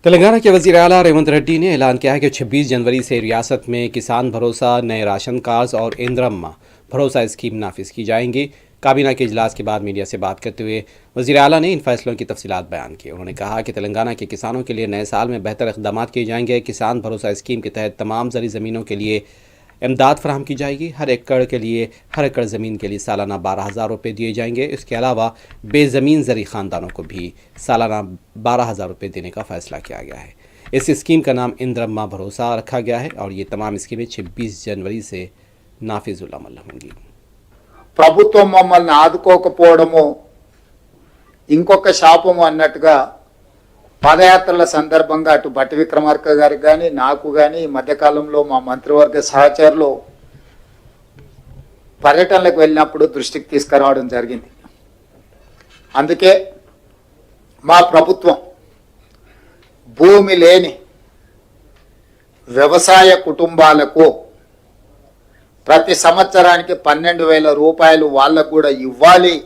तेलंगाना के वज़ीर आला रेवंत रेड्डी ने ऐलान किया है कि 26 जनवरी से रियासत में किसान भरोसा, नए राशन कार्ड्स और इंदिरम्मा भरोसा स्कीम नाफिज की जाएंगी। काबीना के इजलास के बाद मीडिया से बात करते हुए वज़ीर आला ने इन फैसलों की तफसीलात बयान की। उन्होंने कहा कि तेलंगाना के किसानों के लिए नए साल में बेहतर इक़दाम किए जाएंगे। किसान भरोसा स्कीम के तहत तमाम ज़री ज़मीनों के लिए इमदाद फराहम की जाएगी। हर एकड़ ज़मीन के लिए सालाना 12,000 रुपये दिए जाएंगे। इसके अलावा बेज़मीन ज़री ख़ानदानों को भी सालाना 12,000 रुपये देने का फ़ैसला किया गया है। इस स्कीम का नाम इंदिरम्मा भरोसा रखा गया है और ये तमाम स्कीमें 26 जनवरी से नाफिजुल अमल होंगी। ప్రభుత్వం మమ్మల్ని ఆదుకోకపోవడము ఇంకొక శాపము అన్నట్టుగా పాదయాత్రల సందర్భంగా అటు భట్టి విక్రమార్క గారికి కానీ నాకు కానీ ఈ మధ్యకాలంలో మా మంత్రివర్గ సహచరులు పర్యటనలకు వెళ్ళినప్పుడు దృష్టికి తీసుకురావడం జరిగింది. అందుకే మా ప్రభుత్వం భూమి లేని వ్యవసాయ కుటుంబాలకు ప్రతి సంవత్సరానికి 12,000 రూపాయలు వాళ్ళకు కూడా ఇవ్వాలి,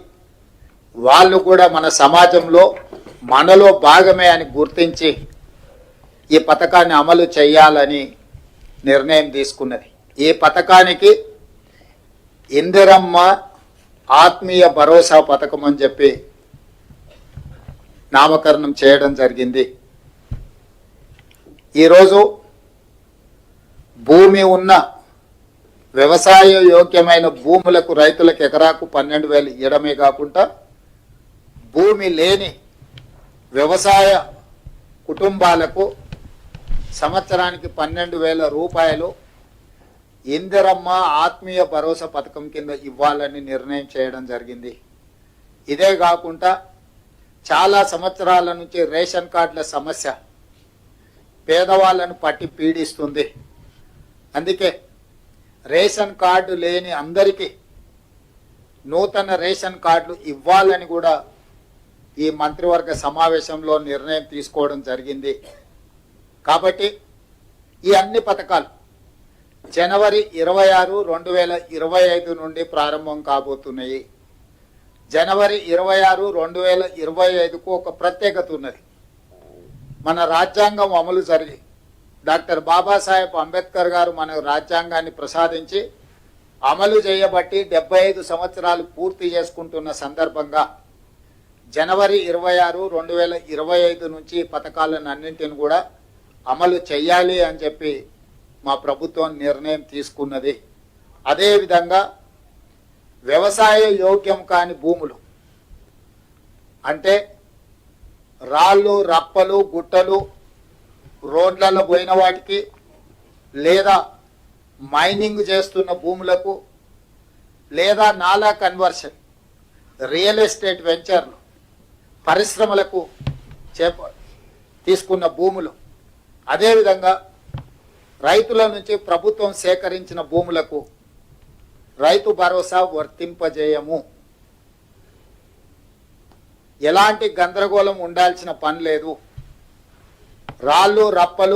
వాళ్ళు కూడా మన సమాజంలో మనలో భాగమే అని గుర్తించి ఈ పథకాన్ని అమలు చేయాలని నిర్ణయం తీసుకున్నది. ఈ పథకానికి ఇందిరమ్మ ఆత్మీయ భరోసా పథకం అని చెప్పి నామకరణం చేయడం జరిగింది. ఈరోజు భూమి ఉన్న వ్యవసాయ యోగ్యమైన భూములకు రైతులకు ఎకరాకు 12,000 ఇవ్వడమే కాకుండా భూమి లేని వ్యవసాయ కుటుంబాలకు సంవత్సరానికి 12,000 రూపాయలు ఇందిరమ్మ ఆత్మీయ భరోసా పథకం కింద ఇవ్వాలని నిర్ణయం చేయడం జరిగింది. ఇదే కాకుండా చాలా సంవత్సరాల నుంచి రేషన్ కార్డుల సమస్య పేదవాళ్ళను పట్టి పీడిస్తుంది. అందుకే రేషన్ కార్డు లేని అందరికీ నూతన రేషన్ కార్డులు ఇవ్వాలని కూడా ఈ మంత్రివర్గ సమావేశంలో నిర్ణయం తీసుకోవడం జరిగింది. కాబట్టి ఈ అన్ని పథకాలు జనవరి 26, 2025 నుండి ప్రారంభం కాబోతున్నాయి. జనవరి 26, 2025కు ఒక ప్రత్యేకత ఉన్నది. మన రాజ్యాంగం అమలు జరిగి డాక్టర్ బాబాసాహెబ్ అంబేద్కర్ గారు మన రాజ్యాంగాన్ని ప్రసాదించి అమలు చేయబట్టి 75 సంవత్సరాలు పూర్తి చేసుకుంటున్న సందర్భంగా జనవరి 26, 2025 నుంచి పథకాలను అన్నింటిని కూడా అమలు చేయాలి అని చెప్పి మా ప్రభుత్వం నిర్ణయం తీసుకున్నది. అదేవిధంగా వ్యవసాయ యోగ్యం కాని భూములు అంటే రాళ్ళు, రప్పలు, గుట్టలు, రోడ్లలో పోయిన వాటికి లేదా మైనింగ్ చేస్తున్న భూములకు లేదా నాలా కన్వర్షన్, రియల్ ఎస్టేట్ వెంచర్లు, పరిశ్రమలకు తీసుకున్న భూములు, అదేవిధంగా రైతుల నుంచి ప్రభుత్వం సేకరించిన భూములకు రైతు భరోసా వర్తింపజేయము. ఎలాంటి గందరగోళం ఉండాల్సిన పని లేదు. రాళ్ళు, రప్పలు